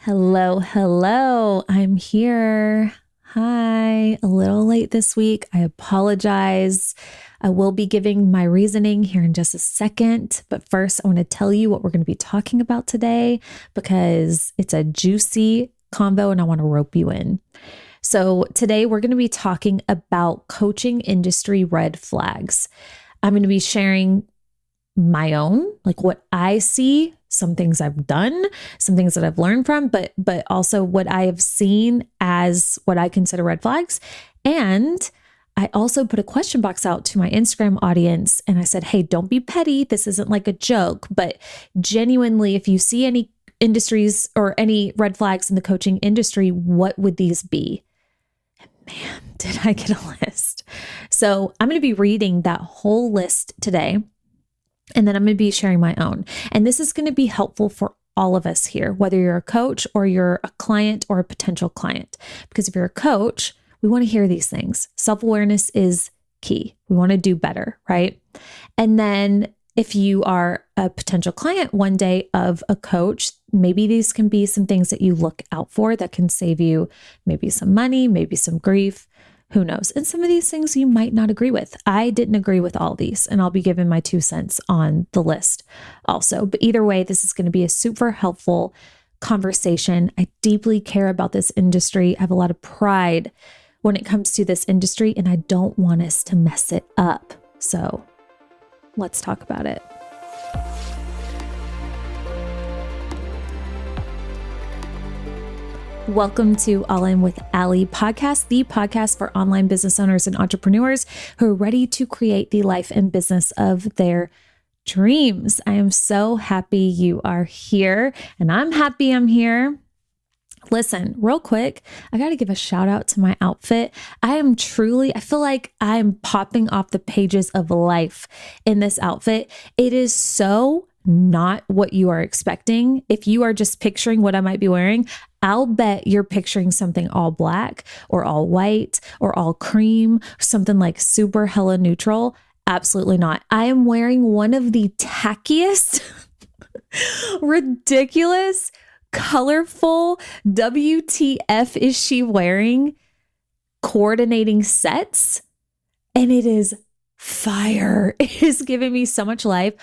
Hello, hello. I'm here. Hi. A little late this week. I apologize. I will be giving my reasoning here in just a second. But first, I want to tell you what we're going to be talking about today because it's a juicy convo and I want to rope you in. So today we're going to be talking about coaching industry red flags. I'm going to be sharing my own, like what I see, some things I've done, some things that I've learned from, but also what I have seen as what I consider red flags. And I also put a question box out to my Instagram audience and I said, hey, don't be petty. This isn't like a joke, but genuinely, if you see any industries or any red flags in the coaching industry, what would these be? And man, did I get a list. So I'm going to be reading that whole list today. And then I'm going to be sharing my own. And this is going to be helpful for all of us here, whether you're a coach or you're a client or a potential client. Because if you're a coach, we want to hear these things. Self-awareness is key. We want to do better, right? And then if you are a potential client one day of a coach, maybe these can be some things that you look out for that can save you maybe some money, maybe some grief. Who knows? And some of these things you might not agree with. I didn't agree with all these, and I'll be giving my 2 cents on the list also. But either way, this is going to be a super helpful conversation. I deeply care about this industry. I have a lot of pride when it comes to this industry, and I don't want us to mess it up. So let's talk about it. Welcome to All In with Allie podcast, the podcast for online business owners and entrepreneurs who are ready to create the life and business of their dreams. I am so happy you are here, and I'm happy I'm here. Listen, real quick, I got to give a shout out to my outfit. I feel like I'm popping off the pages of life in this outfit. It is so not what you are expecting. If you are just picturing what I might be wearing, I'll bet you're picturing something all black or all white or all cream, something like super hella neutral. Absolutely not. I am wearing one of the tackiest, ridiculous, colorful, WTF is she wearing coordinating sets. And it is fire. It is giving me so much life.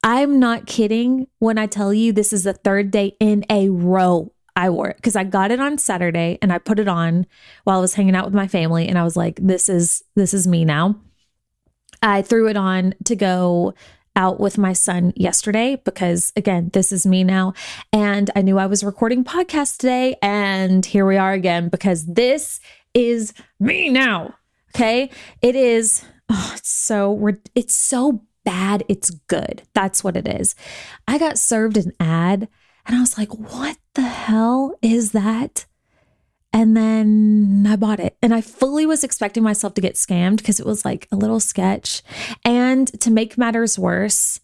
I'm not kidding when I tell you this is the third day in a row I wore it, because I got it on Saturday and I put it on while I was hanging out with my family. And I was like, this is me now. I threw it on to go out with my son yesterday because, again, this is me now. And I knew I was recording podcasts today. And here we are again, because this is me now. Okay. It is. Oh, it's so bad. It's good. That's what it is. I got served an ad and I was like, what the hell is that? And then I bought it, and I fully was expecting myself to get scammed because it was like a little sketch. And to make matters worse,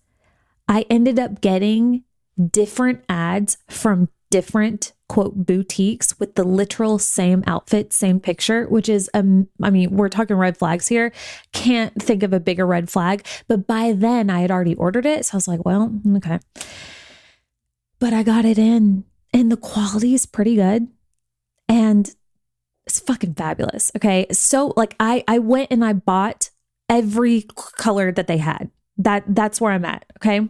I ended up getting different ads from different quote boutiques with the literal same outfit, same picture, which is, we're talking red flags here. Can't think of a bigger red flag. But by then I had already ordered it. So I was like, well, okay. But I got it in, and the quality is pretty good. And it's fucking fabulous. Okay. So like I went and I bought every color that they had. That's where I'm at. Okay.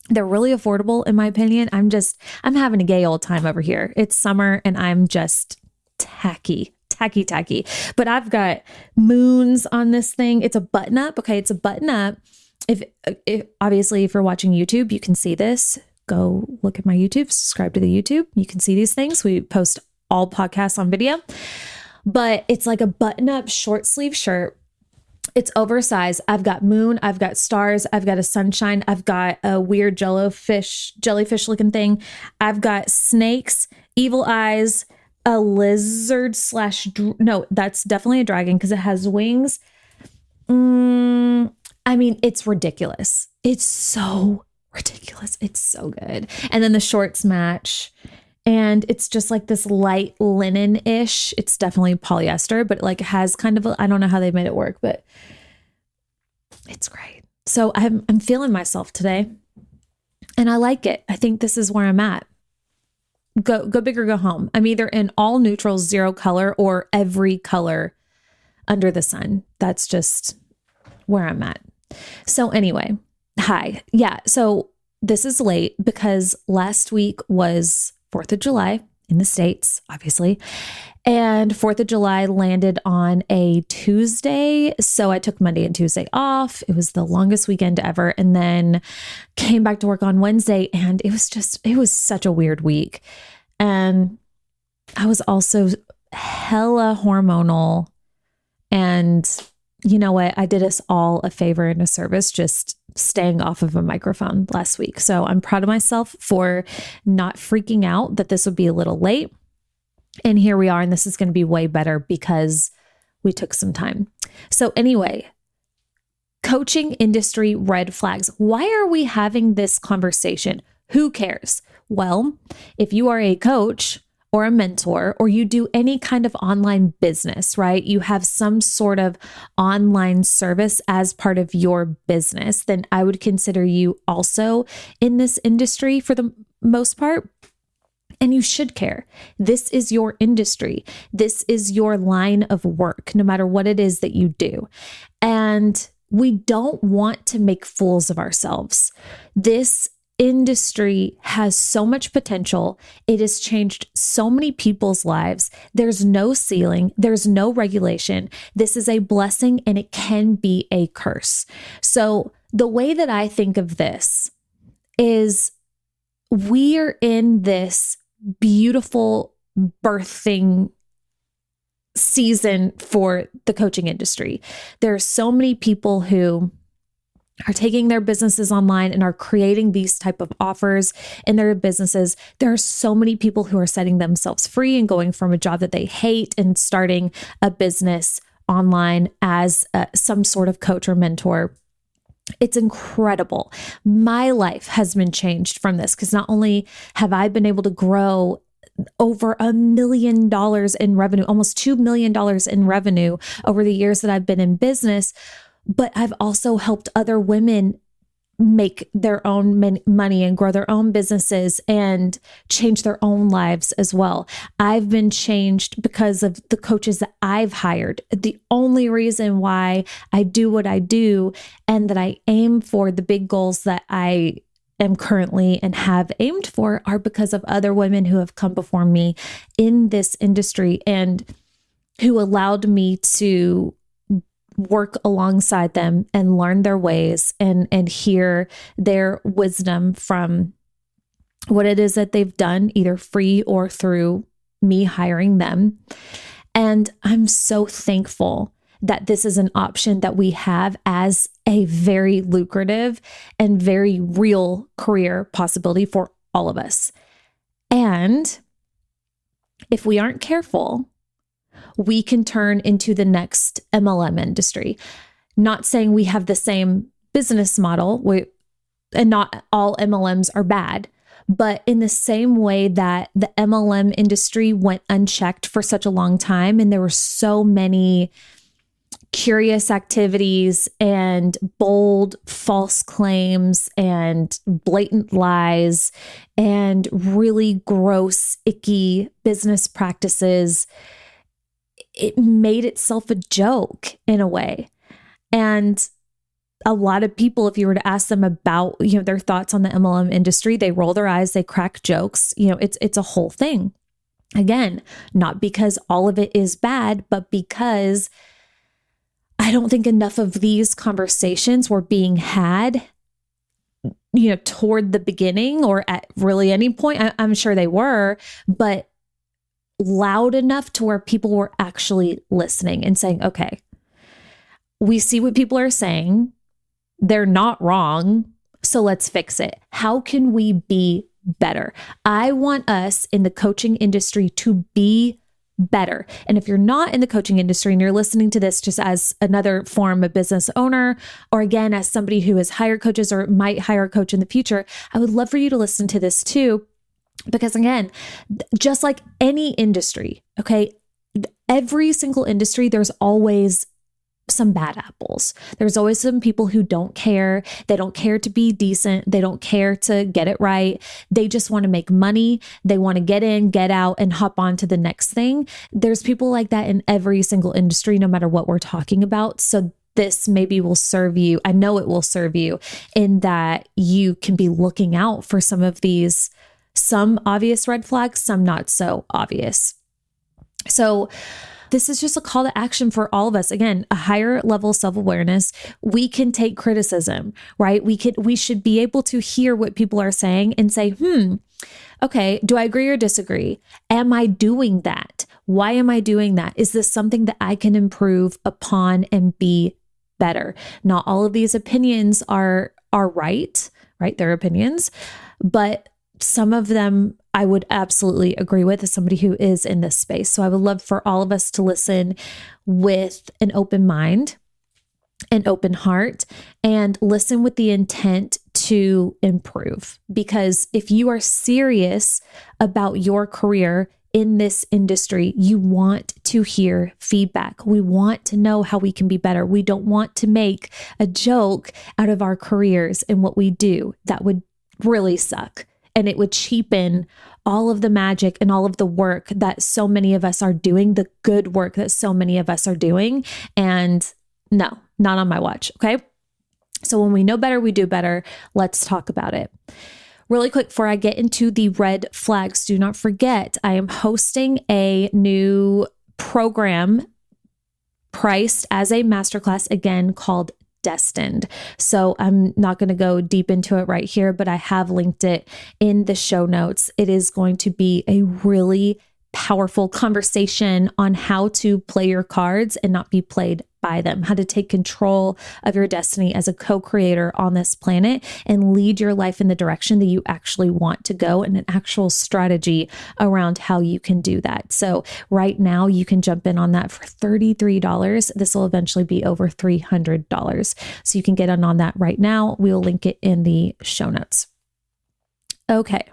They're really affordable in my opinion. I'm having a gay old time over here. It's summer and I'm just tacky. But I've got moons on this thing. It's a button up. Okay. It's a button up. If obviously if you're watching YouTube, you can see this. Go look at my YouTube, subscribe to the YouTube. You can see these things. We post all podcasts on video, but it's like a button up short sleeve shirt. It's oversized. I've got moon, I've got stars, I've got a sunshine, I've got a weird jellyfish looking thing. I've got snakes, evil eyes, a lizard no, that's definitely a dragon because it has wings. It's ridiculous. It's so ridiculous. It's so good. And then the shorts match. And it's just like this light linen-ish. It's definitely polyester, but like has kind of I don't know how they made it work, but it's great. So I'm feeling myself today and I like it. I think this is where I'm at. go big or go home. I'm either in all neutrals, zero color, or every color under the sun. That's just where I'm at. So anyway, hi. Yeah. So this is late because last week was 4th of July in the States, obviously. And 4th of July landed on a Tuesday. So I took Monday and Tuesday off. It was the longest weekend ever. And then came back to work on Wednesday. And it was such a weird week. And I was also hella hormonal. And you know what? I did us all a favor and a service just staying off of a microphone last week. So I'm proud of myself for not freaking out that this would be a little late. And here we are, and this is going to be way better because we took some time. So anyway, coaching industry red flags. Why are we having this conversation? Who cares? Well, if you are a coach or a mentor, or you do any kind of online business, right? You have some sort of online service as part of your business, then I would consider you also in this industry for the most part. And you should care. This is your industry. This is your line of work, no matter what it is that you do. And we don't want to make fools of ourselves. This industry has so much potential. It has changed so many people's lives. There's no ceiling. There's no regulation. This is a blessing and it can be a curse. So the way that I think of this is we're in this beautiful birthing season for the coaching industry. There are so many people who are taking their businesses online and are creating these type of offers in their businesses. There are so many people who are setting themselves free and going from a job that they hate and starting a business online as some sort of coach or mentor. It's incredible. My life has been changed from this because not only have I been able to grow over $1 million in revenue, almost $2 million in revenue over the years that I've been in business, but I've also helped other women make their own money and grow their own businesses and change their own lives as well. I've been changed because of the coaches that I've hired. The only reason why I do what I do and that I aim for the big goals that I am currently and have aimed for are because of other women who have come before me in this industry and who allowed me to work alongside them and learn their ways and hear their wisdom from what it is that they've done, either free or through me hiring them. And I'm so thankful that this is an option that we have as a very lucrative and very real career possibility for all of us. And if we aren't careful, we can turn into the next MLM industry. Not saying we have the same business model, and not all MLMs are bad, but in the same way that the MLM industry went unchecked for such a long time, and there were so many curious activities and bold false claims and blatant lies and really gross, icky business practices, it made itself a joke in a way. And a lot of people, if you were to ask them about, their thoughts on the MLM industry, they roll their eyes, they crack jokes. It's a whole thing. Again, not because all of it is bad, but because I don't think enough of these conversations were being had, toward the beginning or at really any point. I'm sure they were, but loud enough to where people were actually listening and saying, okay, we see what people are saying. They're not wrong. So let's fix it. How can we be better? I want us in the coaching industry to be better. And if you're not in the coaching industry and you're listening to this just as another form of business owner, or again, as somebody who has hired coaches or might hire a coach in the future, I would love for you to listen to this too. Because again, just like any industry, okay, every single industry, there's always some bad apples. There's always some people who don't care. They don't care to be decent. They don't care to get it right. They just want to make money. They want to get in, get out, and hop on to the next thing. There's people like that in every single industry, no matter what we're talking about. So this maybe will serve you. I know it will serve you in that you can be looking out for some of these, some obvious red flags, some not so obvious. So this is just a call to action for all of us. Again, a higher level of self-awareness. We can take criticism, right? We should be able to hear what people are saying and say, okay, do I agree or disagree? Am I doing that? Why am I doing that? Is this something that I can improve upon and be better? Not all of these opinions are right? They're opinions, but some of them I would absolutely agree with as somebody who is in this space. So I would love for all of us to listen with an open mind, an open heart, and listen with the intent to improve. Because if you are serious about your career in this industry, you want to hear feedback. We want to know how we can be better. We don't want to make a joke out of our careers and what we do. That would really suck. And it would cheapen all of the magic and all of the work that so many of us are doing, the good work that so many of us are doing. And no, not on my watch. Okay. So when we know better, we do better. Let's talk about it. Really quick before I get into the red flags, do not forget, I am hosting a new program priced as a masterclass, again, called Destined. So I'm not going to go deep into it right here, but I have linked it in the show notes. It is going to be a really powerful conversation on how to play your cards and not be played by them, how to take control of your destiny as a co-creator on this planet and lead your life in the direction that you actually want to go, and an actual strategy around how you can do that. So right now you can jump in on that for $33. This will eventually be over $300. So you can get in on that right now. We'll link it in the show notes. Okay.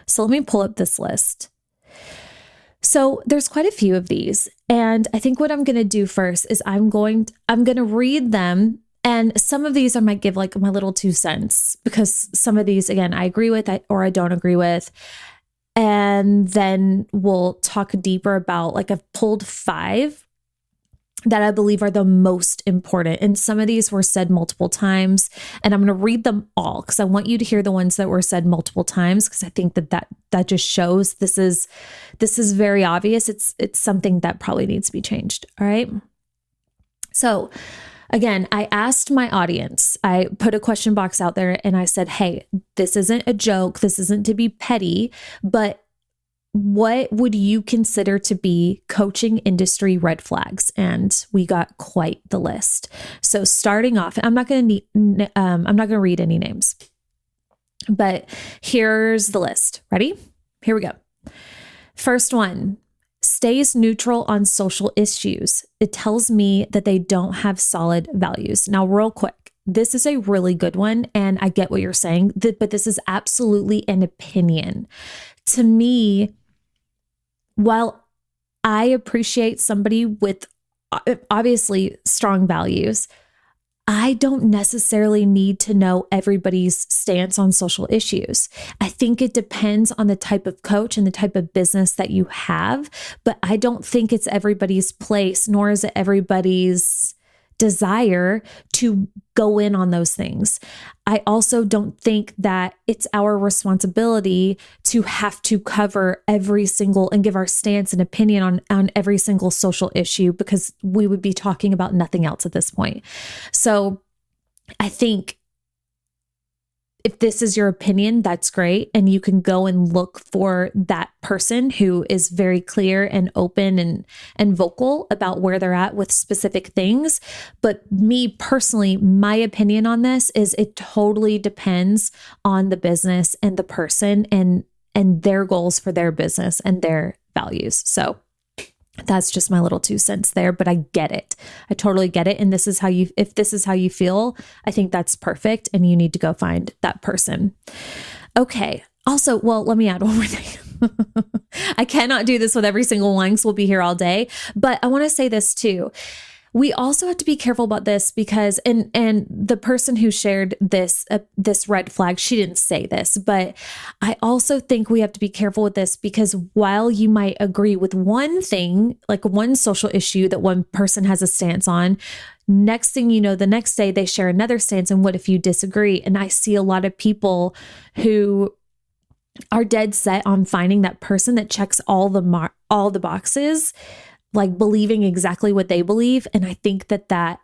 So let me pull up this list. So there's quite a few of these. And I think what I'm going to do first is I'm going to read them. And some of these I might give like my little 2 cents, because some of these, again, I agree with or I don't agree with. And then we'll talk deeper about, like, I've pulled 5 that I believe are the most important. And some of these were said multiple times, and I'm going to read them all because I want you to hear the ones that were said multiple times, because I think that just shows this is very obvious. It's something that probably needs to be changed. All right. So again, I asked my audience, I put a question box out there and I said, hey, this isn't a joke. This isn't to be petty, but what would you consider to be coaching industry red flags? And we got quite the list. So starting off, I'm not going to read any names, but here's the list. Ready? Here we go. First one, stays neutral on social issues. It tells me that they don't have solid values. Now, real quick, this is a really good one. And I get what you're saying, but this is absolutely an opinion. To me, while I appreciate somebody with obviously strong values, I don't necessarily need to know everybody's stance on social issues. I think it depends on the type of coach and the type of business that you have, but I don't think it's everybody's place, nor is it everybody's desire to go in on those things. I also don't think that it's our responsibility to have to cover every single and give our stance and opinion on every single social issue, because we would be talking about nothing else at this point. So I think if this is your opinion, that's great. And you can go and look for that person who is very clear and open and vocal about where they're at with specific things. But me personally, my opinion on this is it totally depends on the business and the person and their goals for their business and their values. So that's just my little 2 cents there, but I get it. I totally get it. And if this is how you feel, I think that's perfect. And you need to go find that person. Okay. Also, well, let me add one more thing. I cannot do this with every single one because we'll be here all day, but I want to say this too. We also have to be careful about this because, and the person who shared this red flag, she didn't say this, but I also think we have to be careful with this because while you might agree with one thing, like one social issue that one person has a stance on, next thing you know, the next day they share another stance. And what if you disagree? And I see a lot of people who are dead set on finding that person that checks all the boxes, like believing exactly what they believe. And I think that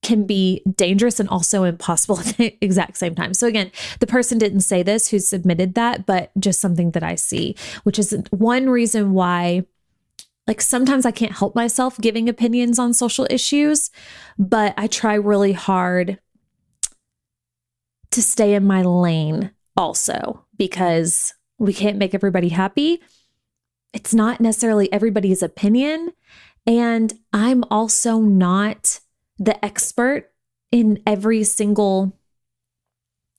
can be dangerous and also impossible at the exact same time. So again, the person didn't say this who submitted that, but just something that I see, which is one reason why, like, sometimes I can't help myself giving opinions on social issues, but I try really hard to stay in my lane also because we can't make everybody happy. It's not necessarily everybody's opinion. And I'm also not the expert in every single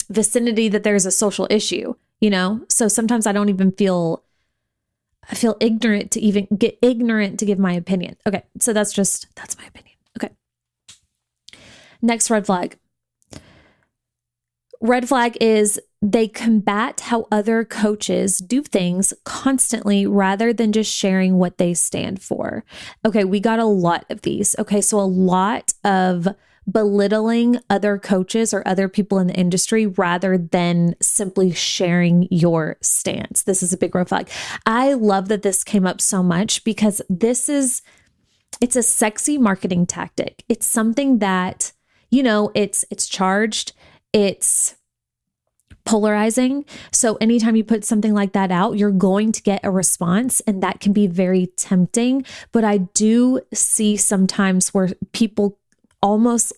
vicinity that there's a social issue, So sometimes I don't even I feel ignorant to even get ignorant to give my opinion. Okay. So that's my opinion. Okay. Next red flag. Red flag is they combat how other coaches do things constantly rather than just sharing what they stand for. Okay, we got a lot of these. Okay, so a lot of belittling other coaches or other people in the industry rather than simply sharing your stance. This is a big red flag. I love that this came up so much because it's a sexy marketing tactic. It's something that, it's charged. It's polarizing. So anytime you put something like that out, you're going to get a response, and that can be very tempting. But I do see sometimes where people almost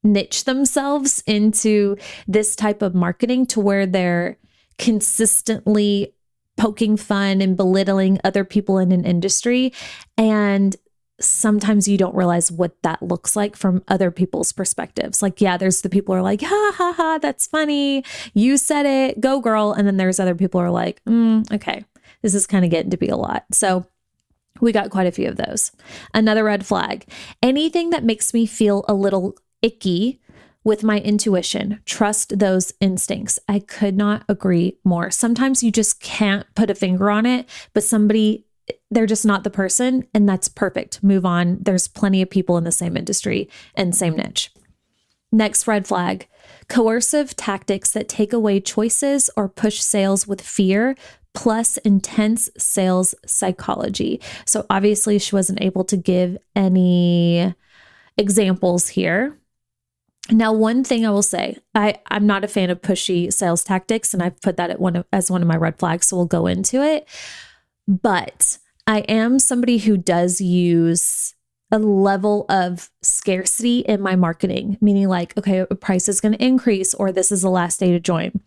niche themselves into this type of marketing to where they're consistently poking fun and belittling other people in an industry. And sometimes you don't realize what that looks like from other people's perspectives. Like, yeah, there's the people who are like, ha, ha, ha, that's funny. You said it, go girl. And then there's other people who are like, okay, this is kind of getting to be a lot. So we got quite a few of those. Another red flag, anything that makes me feel a little icky with my intuition, trust those instincts. I could not agree more. Sometimes you just can't put a finger on it, but they're just not the person, and that's perfect. Move on. There's plenty of people in the same industry and same niche. Next red flag, coercive tactics that take away choices or push sales with fear, plus intense sales psychology. So obviously she wasn't able to give any examples here. Now, one thing I will say, I'm not a fan of pushy sales tactics, and I've put that as one of my red flags, so we'll go into it. But I am somebody who does use a level of scarcity in my marketing, meaning like, okay, a price is going to increase, or this is the last day to join.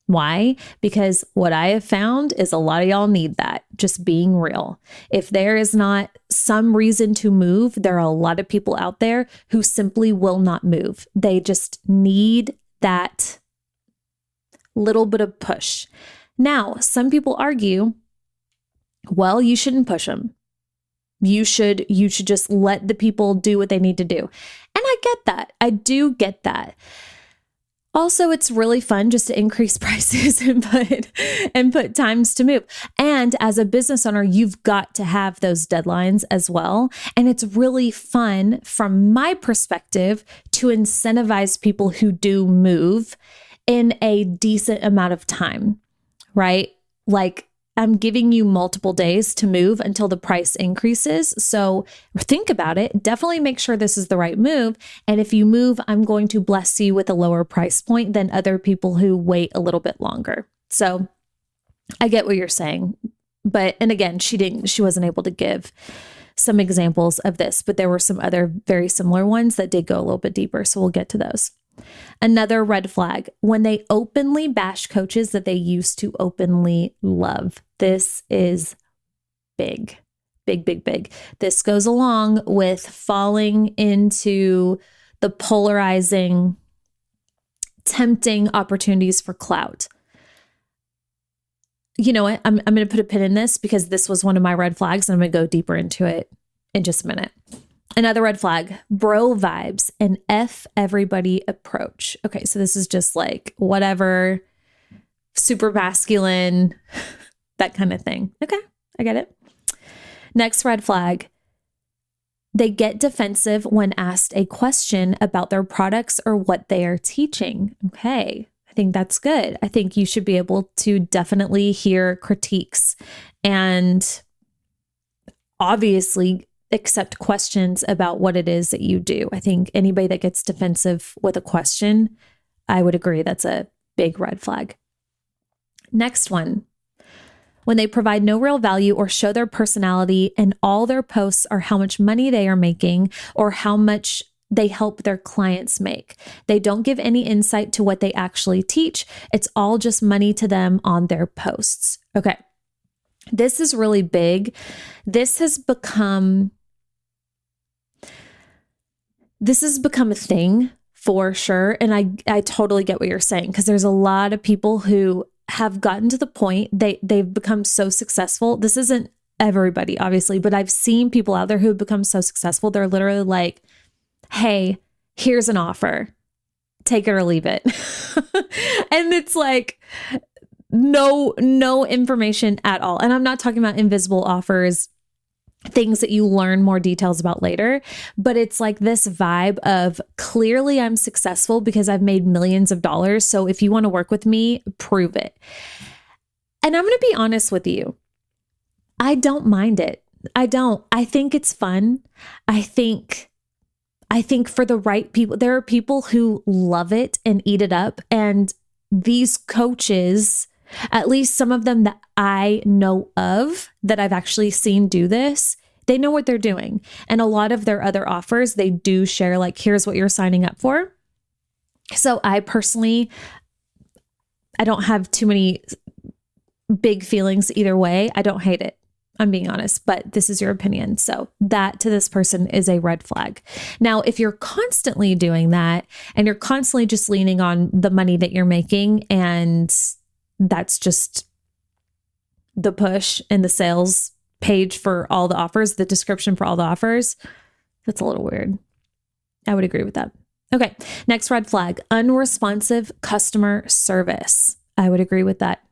Why? Because what I have found is a lot of y'all need that, just being real. If there is not some reason to move, there are a lot of people out there who simply will not move. They just need that little bit of push. Now, some people argue, well, you shouldn't push them. You should just let the people do what they need to do. And I get that. I do get that. Also, it's really fun just to increase prices and put times to move. And as a business owner, you've got to have those deadlines as well. And it's really fun from my perspective to incentivize people who do move in a decent amount of time, right? Like, I'm giving you multiple days to move until the price increases. So think about it. Definitely make sure this is the right move. And if you move, I'm going to bless you with a lower price point than other people who wait a little bit longer. So I get what you're saying. And again, she wasn't able to give some examples of this, but there were some other very similar ones that did go a little bit deeper. So we'll get to those. Another red flag, when they openly bash coaches that they used to openly love. This is big, big, big, big. This goes along with falling into the polarizing, tempting opportunities for clout. You know what? I'm going to put a pin in this because this was one of my red flags, and I'm going to go deeper into it in just a minute. Another red flag, bro vibes and F everybody approach. Okay, so this is just like whatever, super masculine, that kind of thing. Okay, I get it. Next red flag, they get defensive when asked a question about their products or what they are teaching. Okay, I think that's good. I think you should be able to definitely hear critiques and obviously accept questions about what it is that you do. I think anybody that gets defensive with a question, I would agree that's a big red flag. Next one, when they provide no real value or show their personality and all their posts are how much money they are making or how much they help their clients make. They don't give any insight to what they actually teach. It's all just money to them on their posts. Okay. This is really big. This has become a thing for sure. And I totally get what you're saying, because there's a lot of people who have gotten to the point they've become so successful. This isn't everybody, obviously, but I've seen people out there who have become so successful. They're literally like, hey, here's an offer, take it or leave it. And it's like, no information at all. And I'm not talking about invisible offers, things that you learn more details about later, but it's like this vibe of clearly I'm successful because I've made millions of dollars. So if you want to work with me, prove it. And I'm going to be honest with you. I don't mind it. I don't. I think it's fun. I think for the right people, there are people who love it and eat it up. And these coaches, at least some of them that I know of that I've actually seen do this, they know what they're doing. And a lot of their other offers, they do share like, here's what you're signing up for. So I personally, I don't have too many big feelings either way. I don't hate it. I'm being honest, but this is your opinion. So that to this person is a red flag. Now, if you're constantly doing that and you're constantly just leaning on the money that you're making and that's just the push and the sales page for all the offers, the description for all the offers, that's a little weird. I would agree with that. Okay. Next red flag, unresponsive customer service. I would agree with that.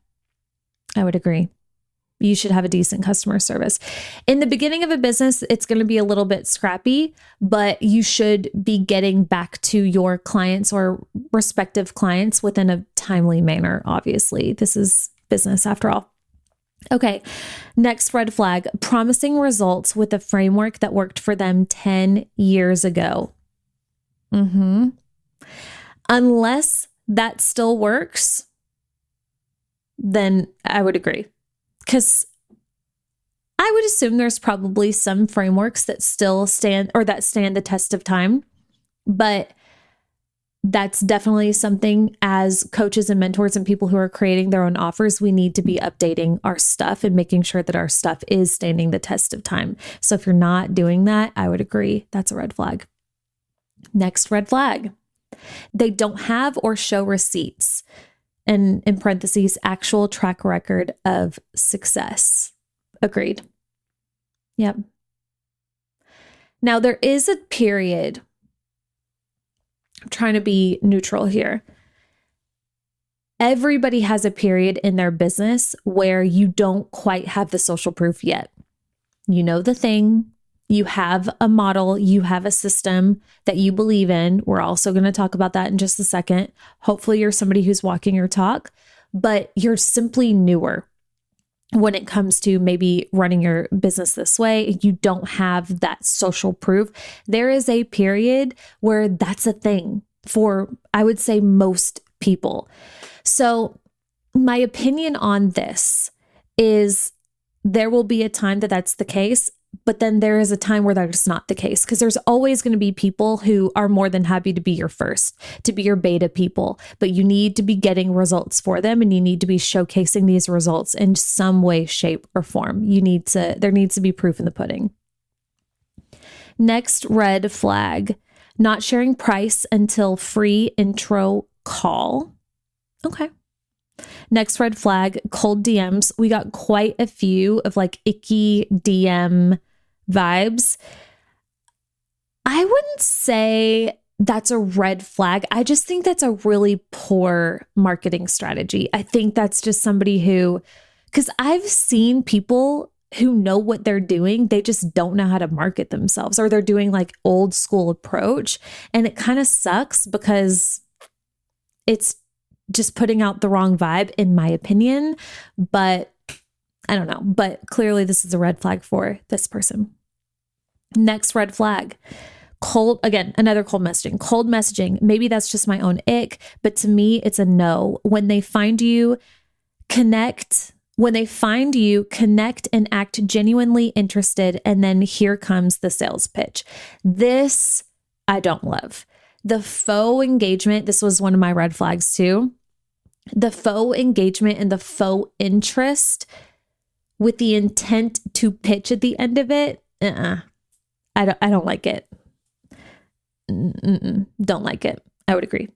I would agree. You should have a decent customer service. In the beginning of a business, it's going to be a little bit scrappy, but you should be getting back to your clients or respective clients within a timely manner. Obviously, this is business after all. Okay. Next red flag, promising results with a framework that worked for them 10 years ago. Unless that still works, then I would agree. Because I would assume there's probably some frameworks that still stand or that stand the test of time, but that's definitely something as coaches and mentors and people who are creating their own offers, we need to be updating our stuff and making sure that our stuff is standing the test of time. So if you're not doing that, I would agree. That's a red flag. Next red flag. They don't have or show receipts. And in parentheses, actual track record of success. Agreed. Yep. Now there is a period. I'm trying to be neutral here. Everybody has a period in their business where you don't quite have the social proof yet. You know the thing. You have a model, you have a system that you believe in. We're also going to talk about that in just a second. Hopefully you're somebody who's walking your talk, but you're simply newer when it comes to maybe running your business this way. You don't have that social proof. There is a period where that's a thing for, I would say, most people. So my opinion on this is there will be a time that that's the case. But then there is a time where that's not the case, because there's always going to be people who are more than happy to be your first, to be your beta people, but you need to be getting results for them and you need to be showcasing these results in some way, shape, or form. There needs to be proof in the pudding. Next red flag, not sharing price until free intro call. Okay. Next red flag, cold DMs. We got quite a few of like icky DM vibes. I wouldn't say that's a red flag. I just think that's a really poor marketing strategy. I think that's just somebody who, because I've seen people who know what they're doing, they just don't know how to market themselves, or they're doing like old school approach. And it kind of sucks because it's just putting out the wrong vibe, in my opinion. But I don't know. But clearly, this is a red flag for this person. Next red flag. Another cold messaging. Cold messaging, maybe that's just my own ick, but to me, it's a no. When they find you, connect and act genuinely interested, and then here comes the sales pitch. This I don't love. The faux engagement, this was one of my red flags too. The faux engagement and the faux interest with the intent to pitch at the end of it. I don't like it. Don't like it. I would agree.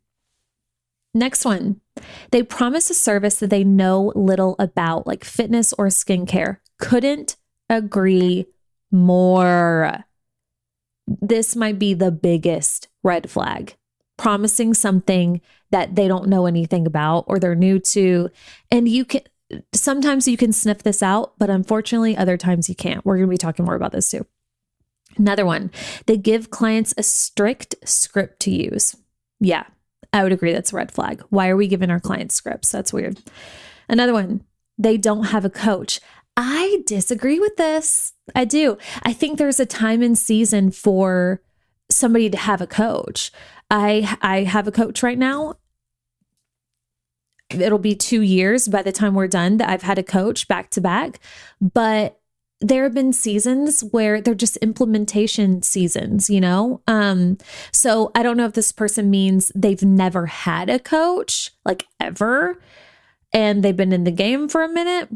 Next one. They promise a service that they know little about, like fitness or skincare. Couldn't agree more. This might be the biggest red flag. Promising something that they don't know anything about or they're new to. And sometimes you can sniff this out, but unfortunately, other times you can't. We're going to be talking more about this too. Another one, they give clients a strict script to use. Yeah, I would agree that's a red flag. Why are we giving our clients scripts? That's weird. Another one, they don't have a coach. I disagree with this. I do. I think there's a time and season for somebody to have a coach. I have a coach right now. It'll be 2 years by the time we're done that I've had a coach back to back, but there have been seasons where they're just implementation seasons, you know? So I don't know if this person means they've never had a coach, like ever, and they've been in the game for a minute.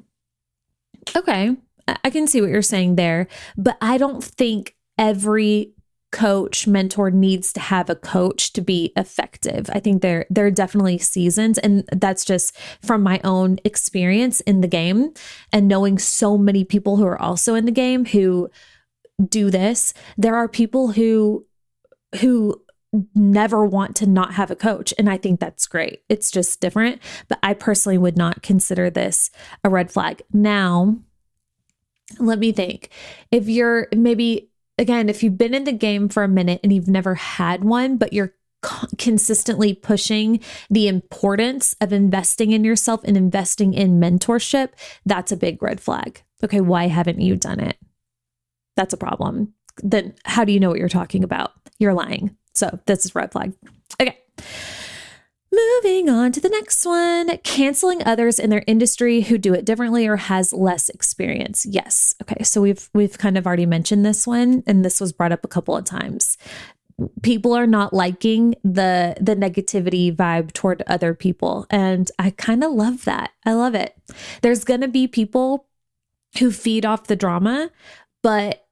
Okay, I can see what you're saying there, but I don't think every coach, mentor needs to have a coach to be effective. I think there are definitely seasons, and that's just from my own experience in the game and knowing so many people who are also in the game who do this. There are people who never want to not have a coach, and I think that's great. It's just different, but I personally would not consider this a red flag. Now, let me think. If you're if you've been in the game for a minute and you've never had one, but you're consistently pushing the importance of investing in yourself and investing in mentorship, that's a big red flag. Okay, why haven't you done it? That's a problem. Then how do you know what you're talking about? You're lying. So this is red flag. Okay. Moving on to the next one, canceling others in their industry who do it differently or has less experience. Yes. Okay. So we've kind of already mentioned this one, and this was brought up a couple of times. People are not liking the negativity vibe toward other people. And I kind of love that. I love it. There's going to be people who feed off the drama, but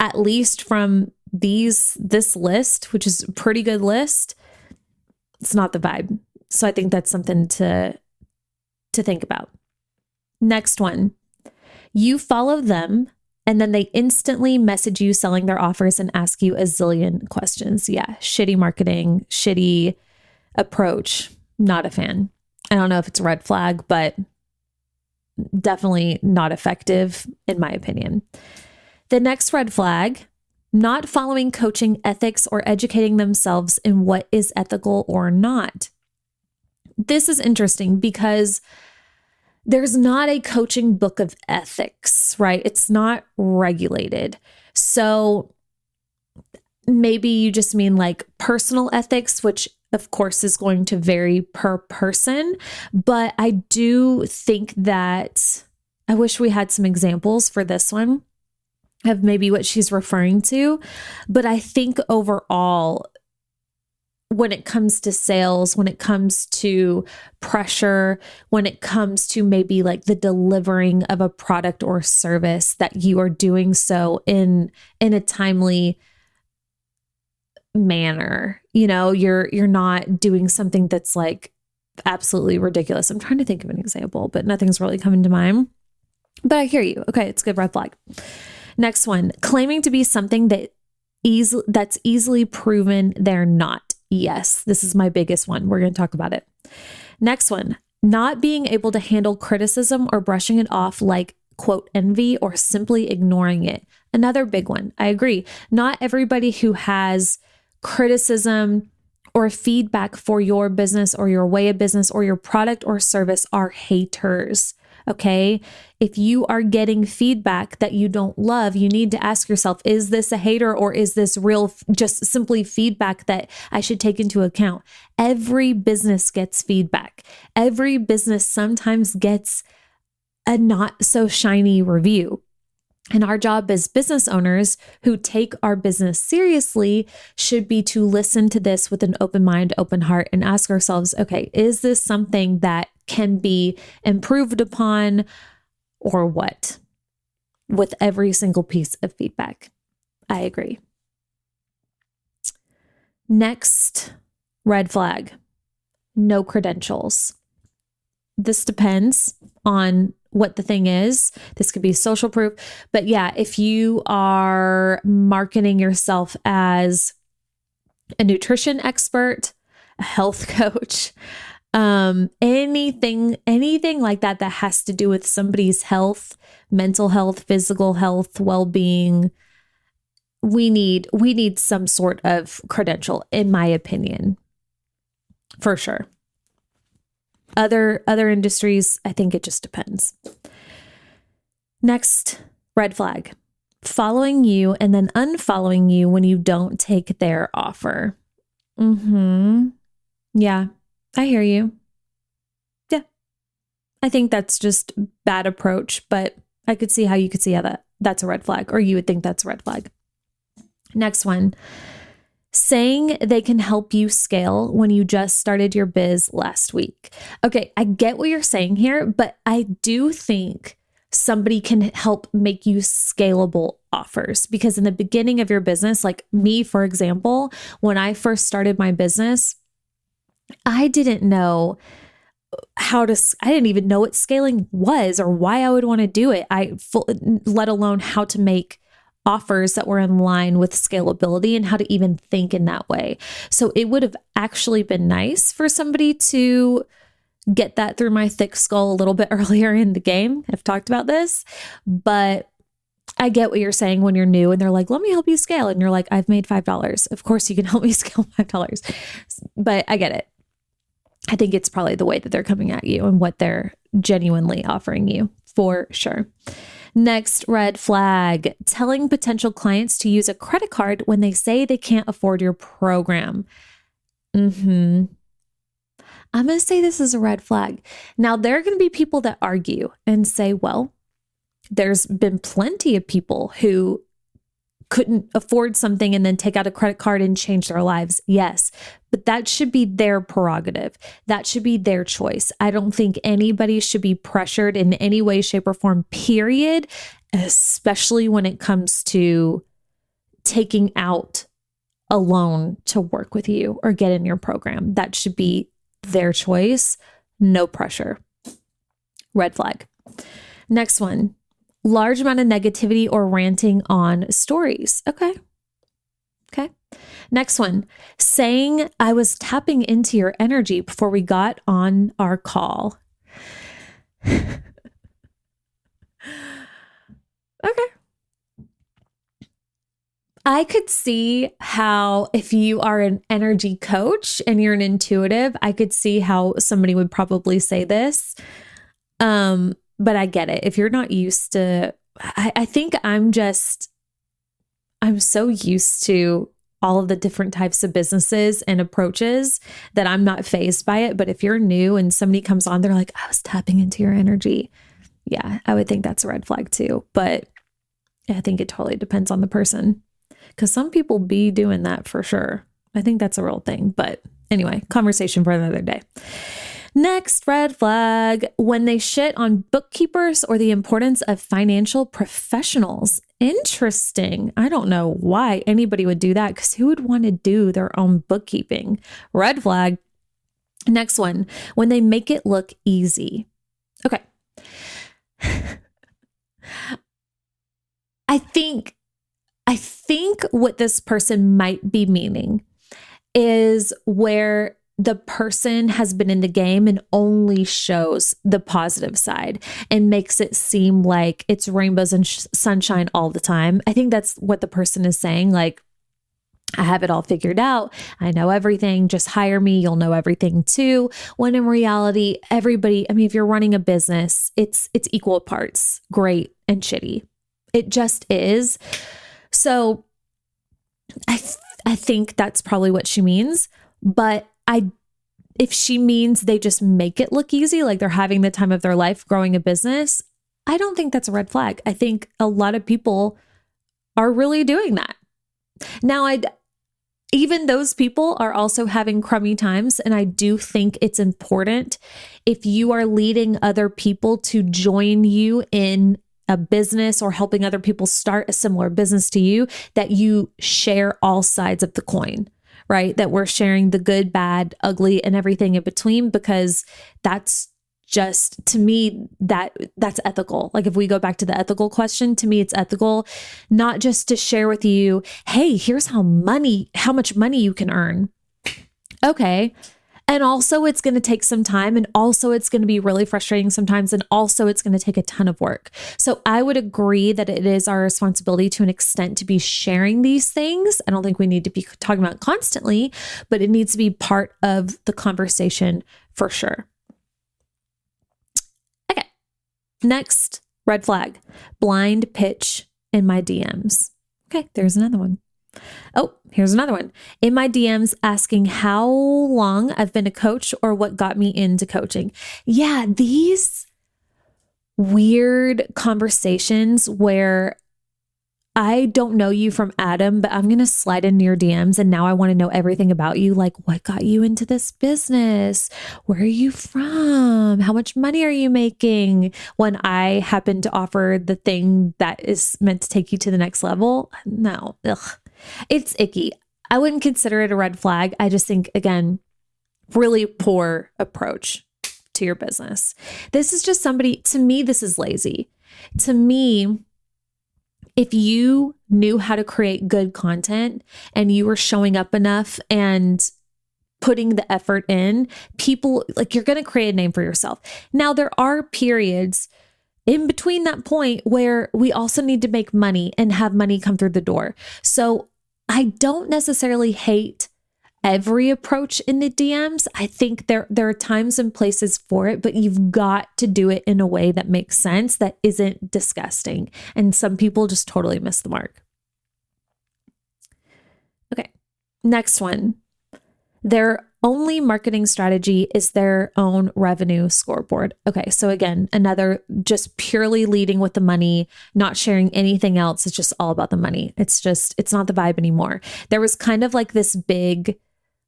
at least from this list, which is a pretty good list, it's not the vibe. So I think that's something to think about. Next one, you follow them and then they instantly message you selling their offers and ask you a zillion questions. Yeah, shitty marketing, shitty approach. Not a fan. I don't know if it's a red flag, but definitely not effective in my opinion. The next red flag, not following coaching ethics or educating themselves in what is ethical or not. This is interesting because there's not a coaching book of ethics, right? It's not regulated. So maybe you just mean like personal ethics, which of course is going to vary per person. But I do think that I wish we had some examples for this one of maybe what she's referring to. But I think overall, when it comes to sales, when it comes to pressure, when it comes to maybe like the delivering of a product or service, that you are doing so in a timely manner. You know, you're not doing something that's like absolutely ridiculous. I'm trying to think of an example, but nothing's really coming to mind. But I hear you. Okay, it's a good red flag. Next one, claiming to be something that that's easily proven they're not. Yes, this is my biggest one. We're going to talk about it. Next one, not being able to handle criticism or brushing it off like, quote, envy or simply ignoring it. Another big one. I agree. Not everybody who has criticism or feedback for your business or your way of business or your product or service are haters. Okay. If you are getting feedback that you don't love, you need to ask yourself, is this a hater or is this real, just simply feedback that I should take into account? Every business gets feedback. Every business sometimes gets a not so shiny review. And our job as business owners who take our business seriously should be to listen to this with an open mind, open heart, and ask ourselves, okay, is this something that can be improved upon or what? With every single piece of feedback. I agree. Next, red flag, no credentials. This depends on what the thing is. This could be social proof. But yeah, if you are marketing yourself as a nutrition expert, a health coach, anything like that has to do with somebody's health, mental health, physical health, well-being, we need some sort of credential, in my opinion, for sure. Other industries, I think it just depends. Next, red flag, following you and then unfollowing you when you don't take their offer. Yeah, I hear you. Yeah, I think that's just bad approach, but I could see how you could see how that's a red flag, or you would think that's a red flag. Next one, saying they can help you scale when you just started your biz last week. Okay, I get what you're saying here, but I do think somebody can help make you scalable offers, because in the beginning of your business, like me, for example, when I first started my business, I didn't know I didn't even know what scaling was or why I would want to do it. Let alone how to make offers that were in line with scalability and how to even think in that way. So it would have actually been nice for somebody to get that through my thick skull a little bit earlier in the game. I've talked about this, but I get what you're saying when you're new and they're like, let me help you scale. And you're like, I've made $5. Of course you can help me scale $5, but I get it. I think it's probably the way that they're coming at you and what they're genuinely offering you, for sure. Next, red flag, telling potential clients to use a credit card when they say they can't afford your program. I'm going to say this is a red flag. Now, there are going to be people that argue and say, well, there's been plenty of people who couldn't afford something and then take out a credit card and change their lives. Yes, but that should be their prerogative. That should be their choice. I don't think anybody should be pressured in any way, shape, or form, period, especially when it comes to taking out a loan to work with you or get in your program. That should be their choice. No pressure. Red flag. Next one. Large amount of negativity or ranting on stories. Okay. Next one, saying I was tapping into your energy before we got on our call. Okay. I could see how if you are an energy coach and you're an intuitive, I could see how somebody would probably say this. But I get it. If you're not used to, I think I'm so used to all of the different types of businesses and approaches that I'm not fazed by it. But if you're new and somebody comes on, they're like, I was tapping into your energy. Yeah, I would think that's a red flag too. But I think it totally depends on the person, because some people be doing that for sure. I think that's a real thing. But anyway, conversation for another day. Next, red flag, when they shit on bookkeepers or the importance of financial professionals. Interesting. I don't know why anybody would do that, because who would want to do their own bookkeeping? Red flag. Next one, when they make it look easy. Okay. I think I think what this person might be meaning is where the person has been in the game and only shows the positive side and makes it seem like it's rainbows and sunshine all the time. I think that's what the person is saying. Like, I have it all figured out. I know everything. Just hire me. You'll know everything too. When in reality, everybody, I mean, if you're running a business, it's equal parts great and shitty. It just is. So I think that's probably what she means. But if she means they just make it look easy, like they're having the time of their life growing a business, I don't think that's a red flag. I think a lot of people are really doing that. Now, even those people are also having crummy times. And I do think it's important if you are leading other people to join you in a business or helping other people start a similar business to you, that you share all sides of the coin, right? That we're sharing the good, bad, ugly, and everything in between, because that's just, to me, that's ethical. Like if we go back to the ethical question, to me, it's ethical, not just to share with you, hey, here's how much money you can earn. Okay. And also it's going to take some time, and also it's going to be really frustrating sometimes. And also it's going to take a ton of work. So I would agree that it is our responsibility to an extent to be sharing these things. I don't think we need to be talking about it constantly, but it needs to be part of the conversation for sure. Okay. Next red flag, blind pitch in my DMs. Okay. There's another one. Oh, here's another one. In my DMs asking how long I've been a coach or what got me into coaching. Yeah, these weird conversations where I don't know you from Adam, but I'm going to slide into your DMs and now I want to know everything about you. Like, what got you into this business? Where are you from? How much money are you making? When I happen to offer the thing that is meant to take you to the next level. No, it's icky. I wouldn't consider it a red flag. I just think, again, really poor approach to your business. This is just somebody, to me, this is lazy. To me, if you knew how to create good content and you were showing up enough and putting the effort in, people, like, you're going to create a name for yourself. Now, there are periods in between that point where we also need to make money and have money come through the door. So I don't necessarily hate every approach in the DMs. I think there are times and places for it, but you've got to do it in a way that makes sense, that isn't disgusting. And some people just totally miss the mark. Okay, next one. Their only marketing strategy is their own revenue scoreboard. Okay, so again, another just purely leading with the money, not sharing anything else. It's just all about the money. It's not the vibe anymore. There was kind of like this big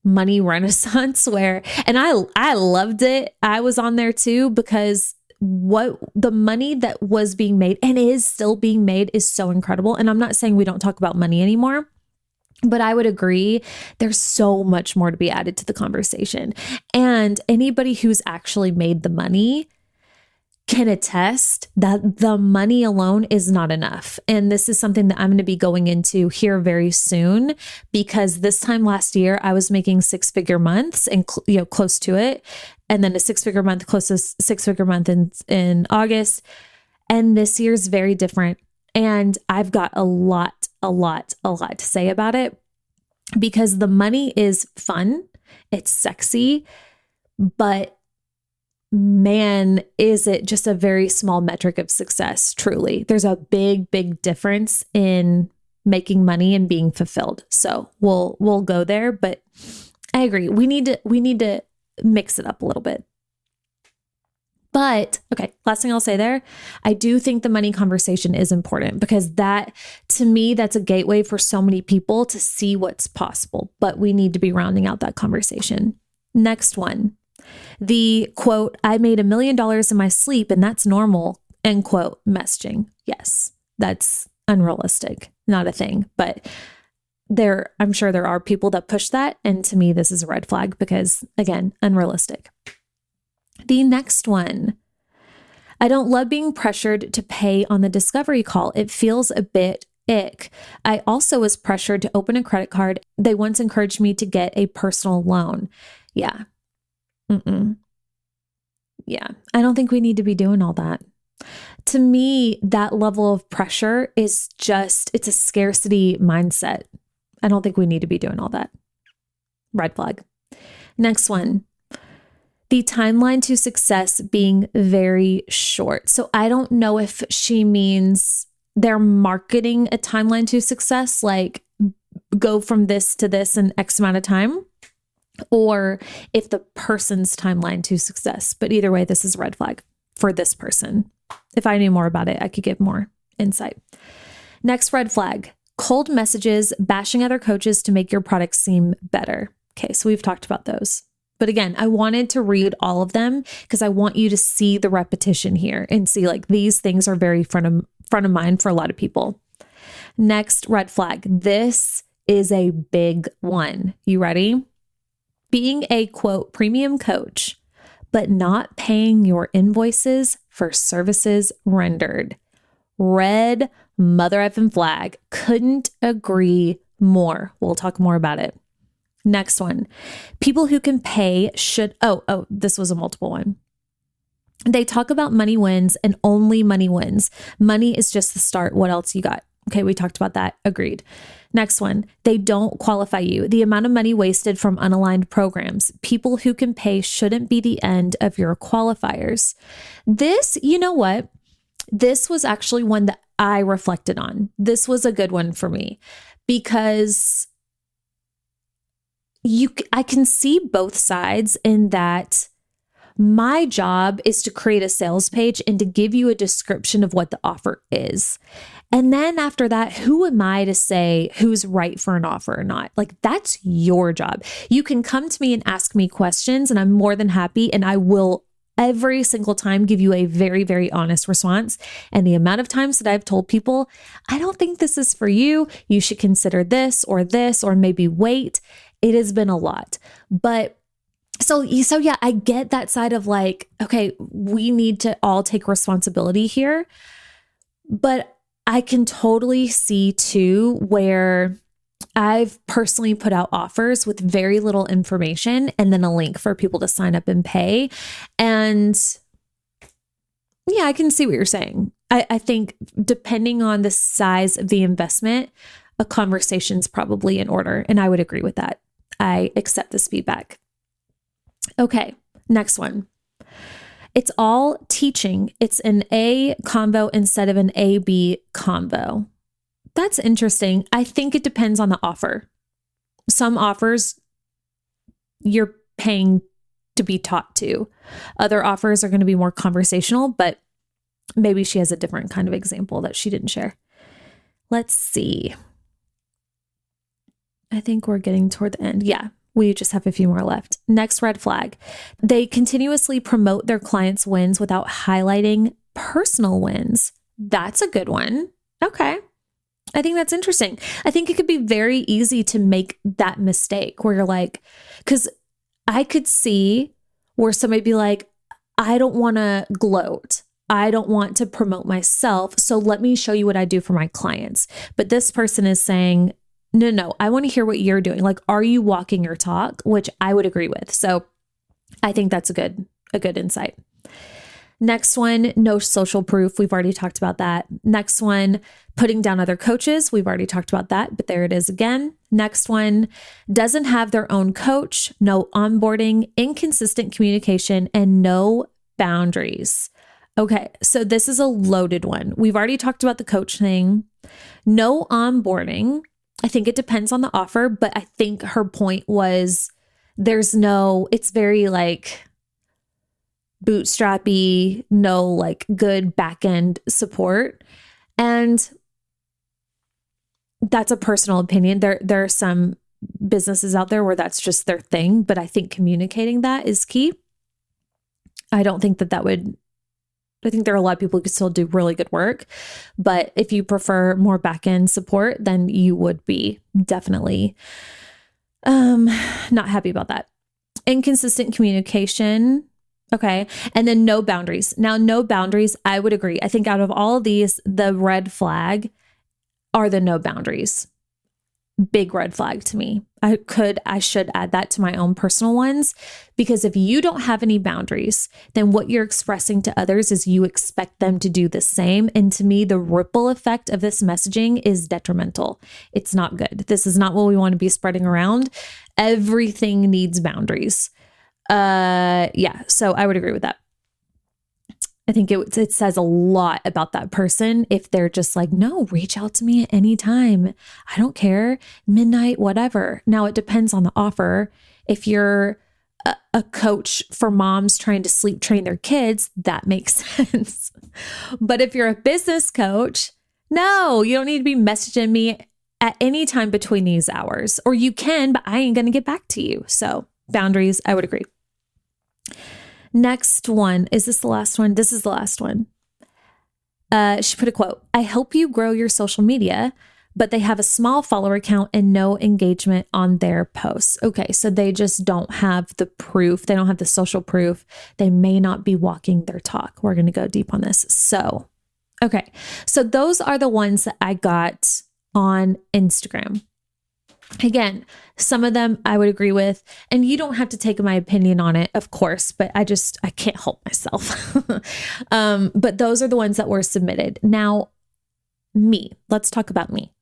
money renaissance where, and I loved it. I was on there too, because what the money that was being made and is still being made is so incredible. And I'm not saying we don't talk about money anymore, but I would agree there's so much more to be added to the conversation. And anybody who's actually made the money can attest that the money alone is not enough. And this is something that I'm going to be going into here very soon, because this time last year I was making 6-figure months and close to it. And then a 6-figure month, close to 6-figure month in August. And this year's very different. And I've got a lot to say about it, because the money is fun. It's sexy, but man, is it just a very small metric of success. Truly. There's a big difference in making money and being fulfilled. So we'll go there, but I agree. We need to mix it up a little bit. But okay, last thing I'll say there, I do think the money conversation is important, because that, to me, that's a gateway for so many people to see what's possible, but we need to be rounding out that conversation. Next one, the quote, I made $1 million in my sleep and that's normal, end quote, messaging. Yes, that's unrealistic, not a thing, but I'm sure there are people that push that. And to me, this is a red flag because, again, unrealistic. The next one, I don't love being pressured to pay on the discovery call. It feels a bit ick. I also was pressured to open a credit card. They once encouraged me to get a personal loan. Yeah. Yeah. I don't think we need to be doing all that. To me, that level of pressure is just, it's a scarcity mindset. I don't think we need to be doing all that. Red flag. Next one. The timeline to success being very short. So I don't know if she means they're marketing a timeline to success, like go from this to this in X amount of time, or if the person's timeline to success. But either way, this is a red flag for this person. If I knew more about it, I could give more insight. Next red flag, cold messages, bashing other coaches to make your product seem better. Okay, so we've talked about those. But again, I wanted to read all of them because I want you to see the repetition here and see like these things are very front of mind for a lot of people. Next red flag. This is a big one. You ready? Being a quote premium coach, but not paying your invoices for services rendered. Red mother effing flag. Couldn't agree more. We'll talk more about it. Next one. People who can pay should, this was a multiple one. They talk about money wins and only money wins. Money is just the start. What else you got? Okay, we talked about that. Agreed. Next one. They don't qualify you. The amount of money wasted from unaligned programs. People who can pay shouldn't be the end of your qualifiers. This, you know what? This was actually one that I reflected on. This was a good one for me because I can see both sides in that my job is to create a sales page and to give you a description of what the offer is. And then after that, who am I to say who's right for an offer or not? Like that's your job. You can come to me and ask me questions and I'm more than happy and I will every single time give you a very, very honest response. And the amount of times that I've told people, I don't think this is for you. You should consider this or maybe wait. It has been a lot. But so yeah, I get that side of like, okay, we need to all take responsibility here. But I can totally see too where I've personally put out offers with very little information and then a link for people to sign up and pay. And yeah, I can see what you're saying. I think depending on the size of the investment, a conversation's probably in order. And I would agree with that. I accept this feedback. Okay, next one. It's all teaching. It's an A combo instead of an AB combo. That's interesting. I think it depends on the offer. Some offers you're paying to be taught to. Other offers are going to be more conversational, but maybe she has a different kind of example that she didn't share. Let's see. I think we're getting toward the end. Yeah, we just have a few more left. Next red flag. They continuously promote their clients' wins without highlighting personal wins. That's a good one. Okay. I think that's interesting. I think it could be very easy to make that mistake where you're like, because I could see where somebody be like, I don't want to gloat. I don't want to promote myself. So let me show you what I do for my clients. But this person is saying, no, I want to hear what you're doing. Like, are you walking your talk? Which I would agree with. So I think that's a good insight. Next one, no social proof. We've already talked about that. Next one, putting down other coaches. We've already talked about that, but there it is again. Next one, doesn't have their own coach, no onboarding, inconsistent communication, and no boundaries. Okay, so this is a loaded one. We've already talked about the coach thing. No onboarding. I think it depends on the offer, but I think her point was it's very like bootstrappy, no like good back-end support. And that's a personal opinion. There are some businesses out there where that's just their thing, but I think communicating that is key. I don't think I think there are a lot of people who could still do really good work, but if you prefer more back-end support, then you would be definitely not happy about that. Inconsistent communication. Okay. And then no boundaries. Now, no boundaries, I would agree. I think out of all of these, the red flag, are the no boundaries. Big red flag to me. I should add that to my own personal ones, because if you don't have any boundaries, then what you're expressing to others is you expect them to do the same. And to me, the ripple effect of this messaging is detrimental. It's not good. This is not what we want to be spreading around. Everything needs boundaries. Yeah, so I would agree with that. I think it says a lot about that person if they're just like, no, reach out to me at any time. I don't care. Midnight, whatever. Now, it depends on the offer. If you're a coach for moms trying to sleep train their kids, that makes sense. But if you're a business coach, no, you don't need to be messaging me at any time between these hours. Or you can, but I ain't going to get back to you. So boundaries, I would agree. Next one. Is this the last one? This is the last one. She put a quote. I help you grow your social media, but they have a small follower count and no engagement on their posts. Okay, so they just don't have the proof. They don't have the social proof. They may not be walking their talk. We're going to go deep on this. So, okay. So those are the ones that I got on Instagram. Again, some of them I would agree with, and you don't have to take my opinion on it, of course, but I can't help myself. But those are the ones that were submitted. Now, let's talk about me.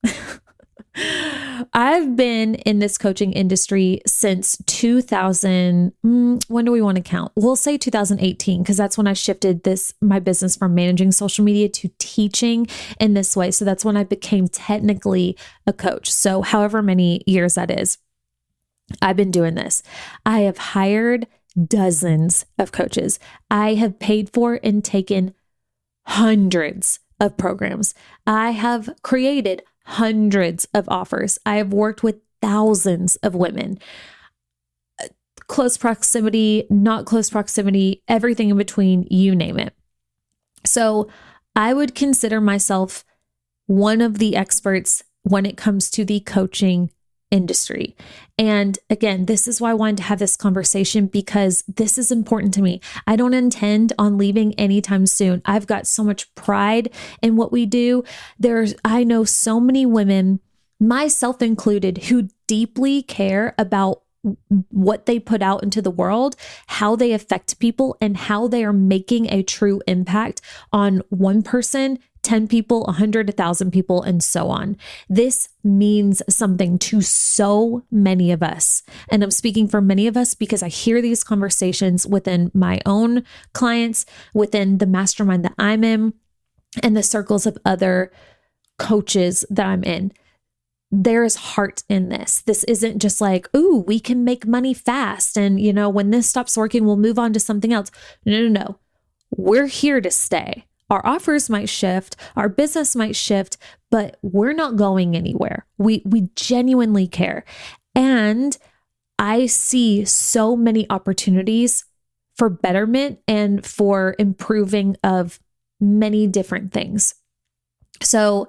I've been in this coaching industry since 2000. When do we want to count? We'll say 2018, because that's when I shifted my business from managing social media to teaching in this way. So that's when I became technically a coach. So however many years that is, I've been doing this. I have hired dozens of coaches. I have paid for and taken hundreds of programs. I have created hundreds of offers. I have worked with thousands of women. Close proximity, not close proximity, everything in between, you name it. So I would consider myself one of the experts when it comes to the coaching industry. And again, this is why I wanted to have this conversation, because this is important to me. I don't intend on leaving anytime soon. I've got so much pride in what we do. I know so many women, myself included, who deeply care about what they put out into the world, how they affect people, and how they are making a true impact on one person, 10 people, 100, 1,000 people, and so on. This means something to so many of us. And I'm speaking for many of us because I hear these conversations within my own clients, within the mastermind that I'm in, and the circles of other coaches that I'm in. There is heart in this. This isn't just like, ooh, we can make money fast. And, when this stops working, we'll move on to something else. No. We're here to stay. Our offers might shift, our business might shift, but we're not going anywhere. We genuinely care. And I see so many opportunities for betterment and for improving of many different things. So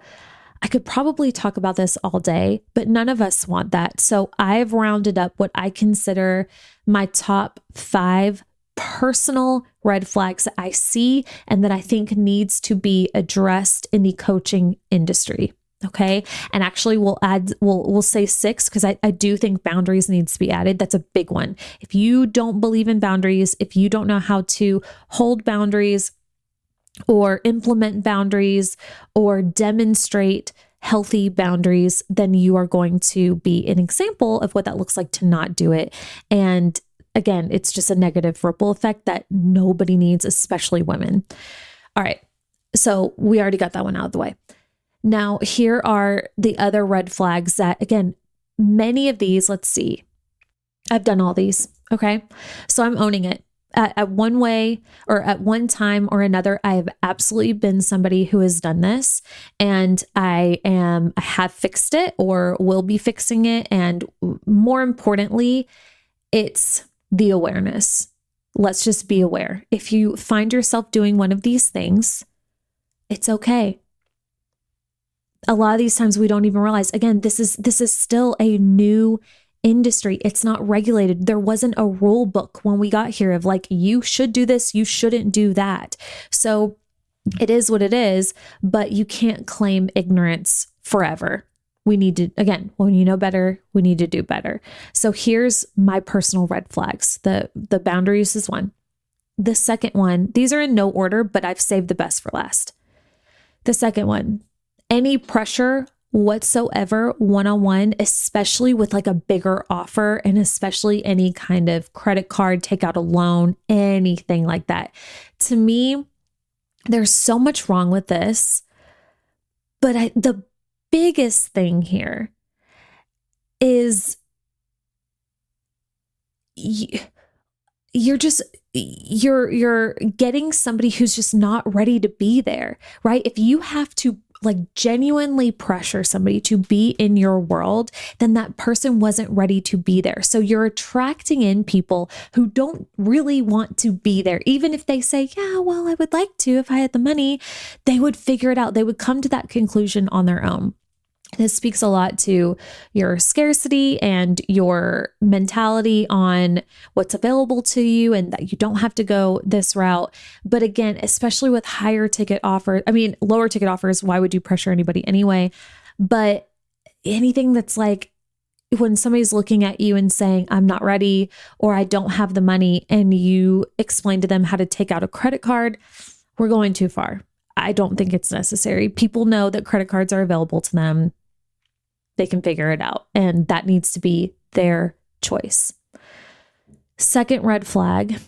I could probably talk about this all day, but none of us want that. So I've rounded up what I consider my top 5 personal red flags that I see and that I think needs to be addressed in the coaching industry. Okay. And actually we'll say 6, because I do think boundaries needs to be added. That's a big one. If you don't believe in boundaries, if you don't know how to hold boundaries or implement boundaries or demonstrate healthy boundaries, then you are going to be an example of what that looks like to not do it. And again, it's just a negative ripple effect that nobody needs, especially women. All right. So we already got that one out of the way. Now, here are the other red flags that, again, many of these, let's see, I've done all these. Okay. So I'm owning it. At one way or at one time or another, I have absolutely been somebody who has done this, and I have fixed it or will be fixing it. And more importantly, it's the awareness. Let's just be aware. If you find yourself doing one of these things, it's okay. A lot of these times we don't even realize, again, this is still a new industry. It's not regulated. There wasn't a rule book when we got here of like, you should do this, you shouldn't do that. So it is what it is, but you can't claim ignorance forever. We need to, again, when you know better, we need to do better. So here's my personal red flags. The boundaries is one. The second one, these are in no order, but I've saved the best for last. The second one, any pressure whatsoever one-on-one, especially with like a bigger offer, and especially any kind of credit card, take out a loan, anything like that. To me, there's so much wrong with this, but the biggest thing here is you're getting somebody who's just not ready to be there, right? If you have to like genuinely pressure somebody to be in your world, then that person wasn't ready to be there. So you're attracting in people who don't really want to be there. Even if they say, yeah, well, I would like to, if I had the money, they would figure it out. They would come to that conclusion on their own. This speaks a lot to your scarcity and your mentality on what's available to you and that you don't have to go this route. But again, especially with lower ticket offers, why would you pressure anybody anyway? But anything that's like when somebody's looking at you and saying, I'm not ready, or I don't have the money, and you explain to them how to take out a credit card, we're going too far. I don't think it's necessary. People know that credit cards are available to them. They can figure it out, and that needs to be their choice. Second red flag,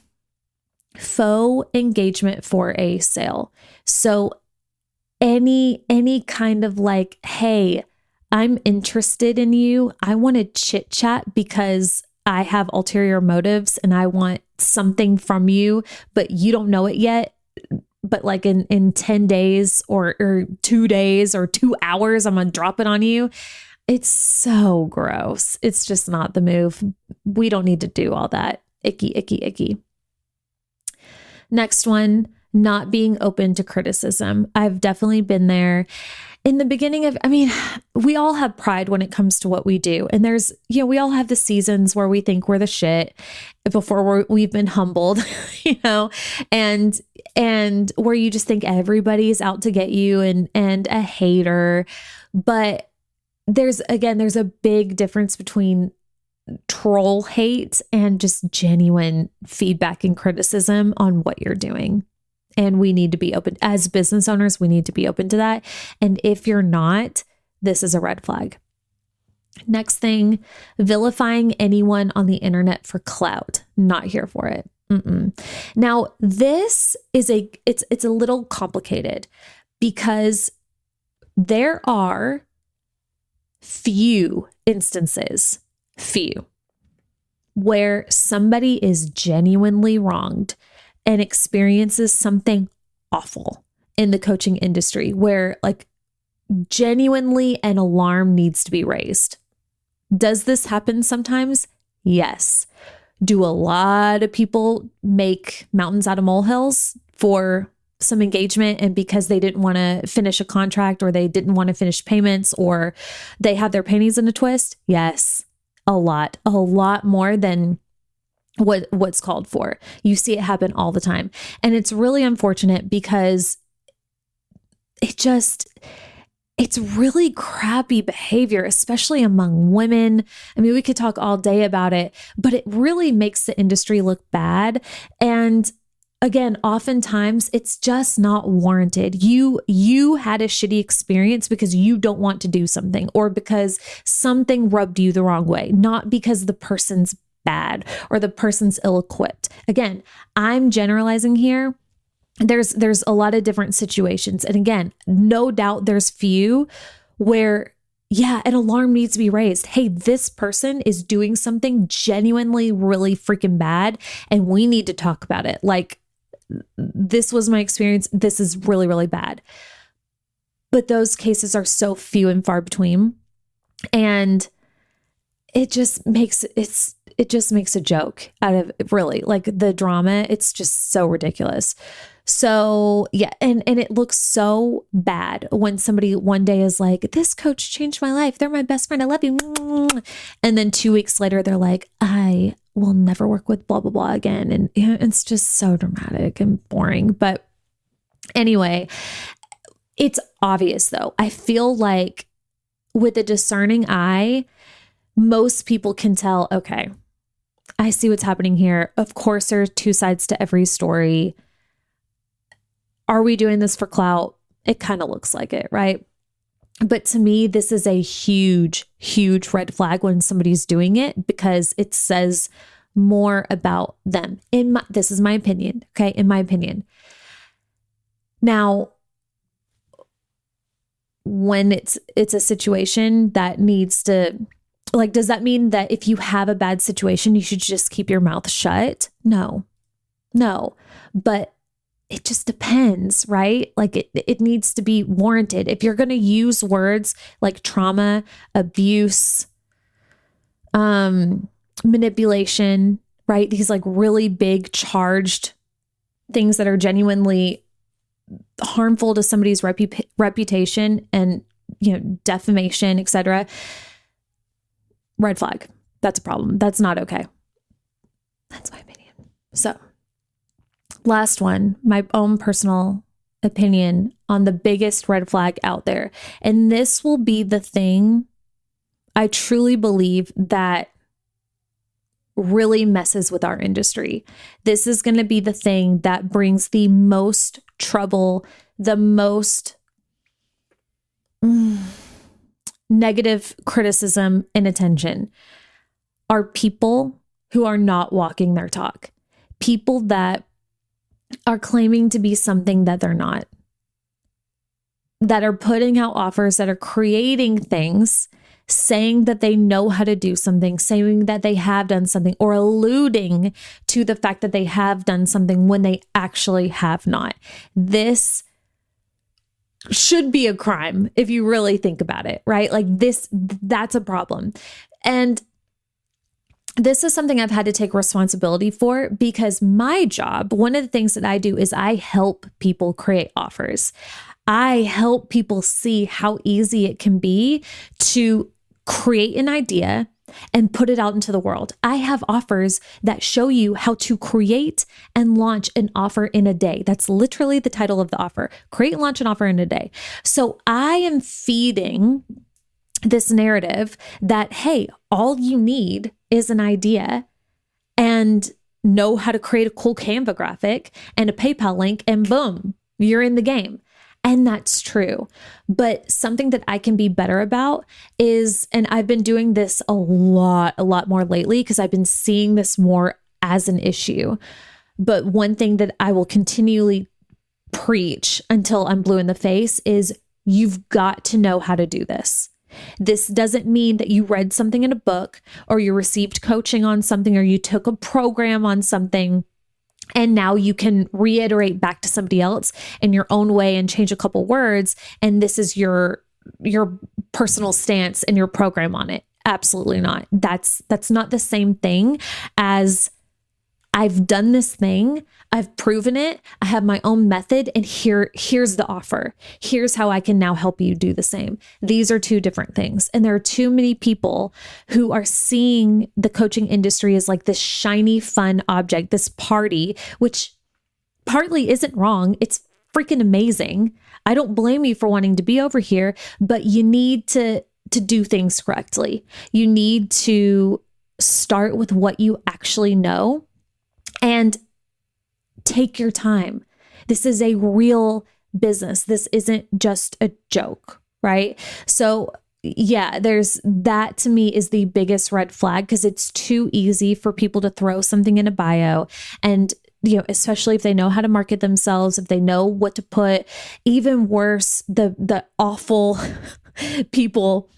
faux engagement for a sale. So any kind of like, hey, I'm interested in you. I want to chit chat because I have ulterior motives and I want something from you, but you don't know it yet. But like in 10 days or 2 days or 2 hours, I'm going to drop it on you. It's so gross. It's just not the move. We don't need to do all that. Icky, icky, icky. Next one, not being open to criticism. I've definitely been there. In the beginning we all have pride when it comes to what we do. And there's, we all have the seasons where we think we're the shit before we've been humbled, and where you just think everybody's out to get you and a hater. But there's a big difference between troll hate and just genuine feedback and criticism on what you're doing. And we need to be open as business owners. We need to be open to that. And if you're not, this is a red flag. Next thing, vilifying anyone on the internet for clout. Not here for it. Now, this is it's a little complicated because there are few instances, where somebody is genuinely wronged and experiences something awful in the coaching industry where like genuinely an alarm needs to be raised. Does this happen sometimes? Yes. Do a lot of people make mountains out of molehills for some engagement and because they didn't want to finish a contract or they didn't want to finish payments or they have their panties in a twist? Yes, a lot more than what's called for. You see it happen all the time. And it's really unfortunate because it's really crappy behavior, especially among women. We could talk all day about it, but it really makes the industry look bad. And again, oftentimes it's just not warranted. You had a shitty experience because you don't want to do something or because something rubbed you the wrong way, not because the person's bad or the person's ill-equipped. Again, I'm generalizing here. There's a lot of different situations. And again, no doubt there's few where an alarm needs to be raised. Hey, this person is doing something genuinely really freaking bad and we need to talk about it. Like, this was my experience. This is really, really bad. But those cases are so few and far between. And it just makes a joke out of really like the drama. It's just so ridiculous. So yeah. And it looks so bad when somebody one day is like, this coach changed my life. They're my best friend. I love you. And then 2 weeks later, they're like, I will never work with blah, blah, blah again. And it's just so dramatic and boring. But anyway, it's obvious though. I feel like with a discerning eye, most people can tell, okay, I see what's happening here. Of course, there are two sides to every story. Are we doing this for clout? It kind of looks like it, right? But to me, this is a huge, huge red flag when somebody's doing it, because it says more about them. This is my opinion, okay? In my opinion. Now, when it's a situation that needs to, like, does that mean that if you have a bad situation, you should just keep your mouth shut? No, but it just depends, right? Like it needs to be warranted. If you're going to use words like trauma, abuse, manipulation, right? These like really big charged things that are genuinely harmful to somebody's reputation and, defamation, etc. Red flag. That's a problem. That's not okay. That's my opinion. So, last one, my own personal opinion on the biggest red flag out there. And this will be the thing I truly believe that really messes with our industry. This is going to be the thing that brings the most trouble, the most negative criticism and attention, are people who are not walking their talk. People that are claiming to be something that they're not, that are putting out offers, that are creating things, saying that they know how to do something, saying that they have done something, or alluding to the fact that they have done something when they actually have not. This should be a crime if you really think about it, right? Like that's a problem. And this is something I've had to take responsibility for, because my job, one of the things that I do is I help people create offers. I help people see how easy it can be to create an idea and put it out into the world. I have offers that show you how to create and launch an offer in a day. That's literally the title of the offer. Create and launch an offer in a day. So I am feeding this narrative that, hey, all you need is an idea and know how to create a cool Canva graphic and a PayPal link, and boom, you're in the game. And that's true. But something that I can be better about is, and I've been doing this a lot more lately, because I've been seeing this more as an issue. But one thing that I will continually preach until I'm blue in the face is, you've got to know how to do this. This doesn't mean that you read something in a book, or you received coaching on something, or you took a program on something, and now you can reiterate back to somebody else in your own way and change a couple words, and this is your personal stance and your program on it. Absolutely not. That's not the same thing as, I've done this thing, I've proven it, I have my own method, and here's the offer. Here's how I can now help you do the same. These are two different things. And there are too many people who are seeing the coaching industry as like this shiny, fun object, this party, which partly isn't wrong. It's freaking amazing. I don't blame you for wanting to be over here, but you need to do things correctly. You need to start with what you actually know and take your time. This is a real business. This isn't just a joke, right? So yeah, that to me is the biggest red flag, because it's too easy for people to throw something in a bio, and especially if they know how to market themselves, if they know what to put. Even worse, the awful people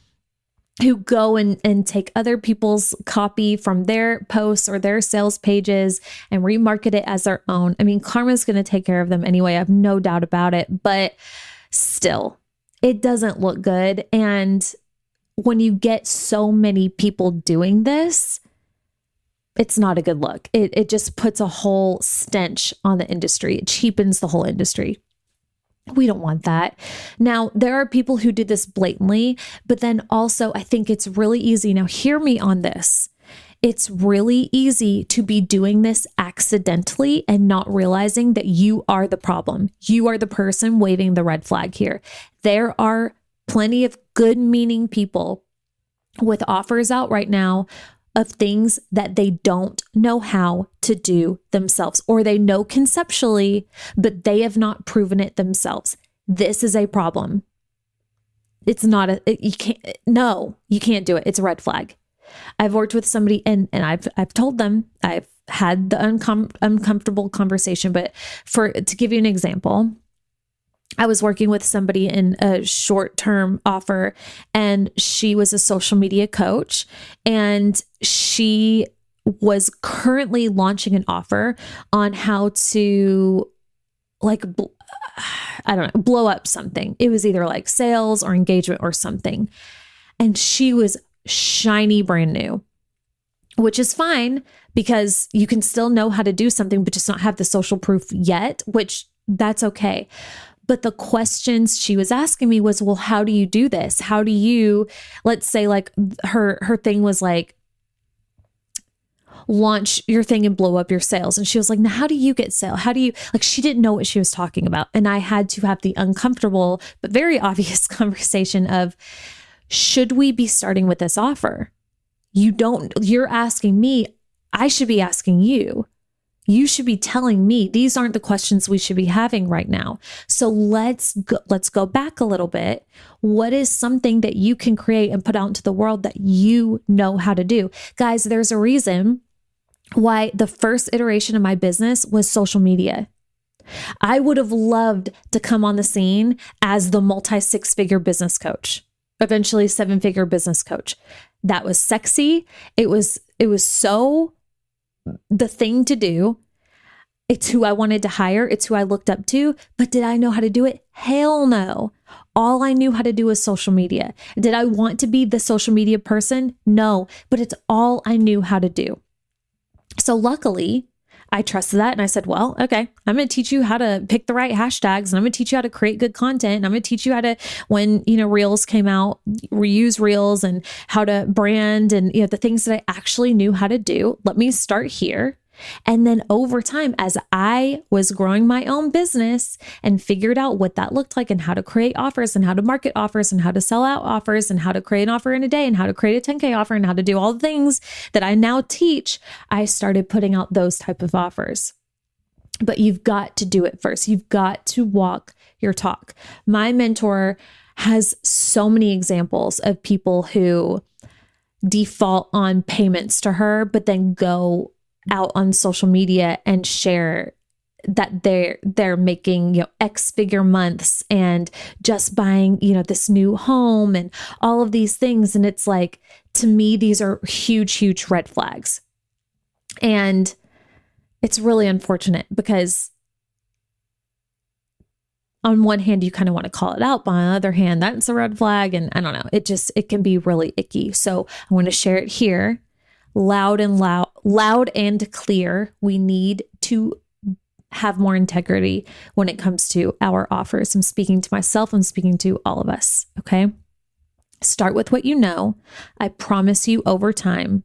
who go and take other people's copy from their posts or their sales pages and remarket it as their own. I mean, karma's going to take care of them anyway. I have no doubt about it, but still, it doesn't look good. And when you get so many people doing this, it's not a good look. It just puts a whole stench on the industry. It cheapens the whole industry. We don't want that. Now, there are people who do this blatantly, but then also I think it's really easy. Now, hear me on this. It's really easy to be doing this accidentally and not realizing that you are the problem. You are the person waving the red flag here. There are plenty of good meaning people with offers out right now of things that they don't know how to do themselves, or they know conceptually, but they have not proven it themselves. This is a problem. It's not you can't do it. It's a red flag. I've worked with somebody and I've told them, I've had the uncomfortable conversation, but to give you an example, I was working with somebody in a short-term offer, and she was a social media coach, and she was currently launching an offer on how to blow up something. It was either like sales or engagement or something. And she was shiny brand new, which is fine because you can still know how to do something, but just not have the social proof yet, which that's okay. But the questions she was asking me was, well, how do you do this? How do you, let's say like her thing was like, launch your thing and blow up your sales. And she was like, now how do you get sale? How do you, like, she didn't know what she was talking about. And I had to have the uncomfortable, but very obvious conversation of, should we be starting with this offer? You're asking me, I should be asking you. You should be telling me these aren't the questions we should be having right now. So let's go back a little bit. What is something that you can create and put out into the world that you know how to do? Guys, there's a reason why the first iteration of my business was social media. I would have loved to come on the scene as the multi-six-figure business coach, eventually 7-figure business coach. That was sexy. It was so the thing to do. It's who I wanted to hire. It's who I looked up to. But did I know how to do it? Hell no. All I knew how to do was social media. Did I want to be the social media person? No, but it's all I knew how to do. So luckily, I trusted that. And I said, well, okay, I'm going to teach you how to pick the right hashtags, and I'm going to teach you how to create good content. And I'm going to teach you how to, when, Reels came out, reuse Reels, and how to brand, and, the things that I actually knew how to do. Let me start here. And then over time, as I was growing my own business and figured out what that looked like and how to create offers and how to market offers and how to sell out offers and how to create an offer in a day and how to create a 10K offer and how to do all the things that I now teach, I started putting out those type of offers. But you've got to do it first. You've got to walk your talk. My mentor has so many examples of people who default on payments to her, but then go out on social media and share that they're making, X figure months and just buying, this new home and all of these things. And it's like, to me, these are huge, huge red flags. And it's really unfortunate because on one hand, you kind of want to call it out, but on the other hand, that's a red flag. And I don't know, it can be really icky. So I want to share it here. Loud and clear. We need to have more integrity when it comes to our offers. I'm speaking to myself. I'm speaking to all of us. Okay. Start with what you know. I promise you over time,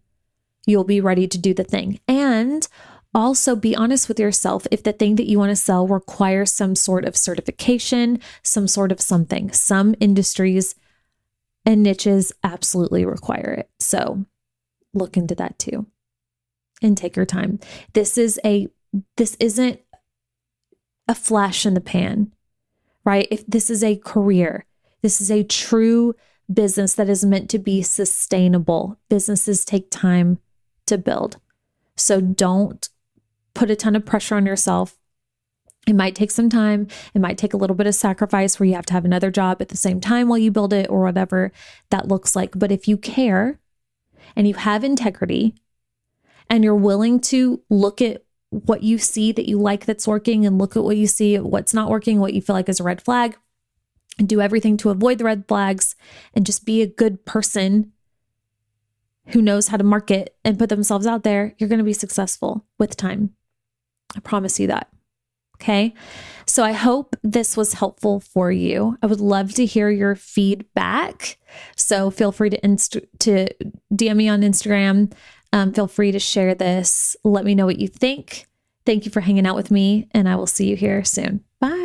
you'll be ready to do the thing. And also be honest with yourself. If the thing that you want to sell requires some sort of certification, some sort of something, some industries and niches absolutely require it. So look into that too and take your time. This isn't a flash in the pan, right? If this is a career, this is a true business that is meant to be sustainable. Businesses take time to build. So don't put a ton of pressure on yourself. It might take some time. It might take a little bit of sacrifice where you have to have another job at the same time while you build it, or whatever that looks like. But if you care and you have integrity and you're willing to look at what you see that you like that's working and look at what you see, what's not working, what you feel like is a red flag, and do everything to avoid the red flags and just be a good person who knows how to market and put themselves out there, you're going to be successful with time. I promise you that. Okay. So I hope this was helpful for you. I would love to hear your feedback. So feel free to DM me on Instagram. Feel free to share this. Let me know what you think. Thank you for hanging out with me, and I will see you here soon. Bye.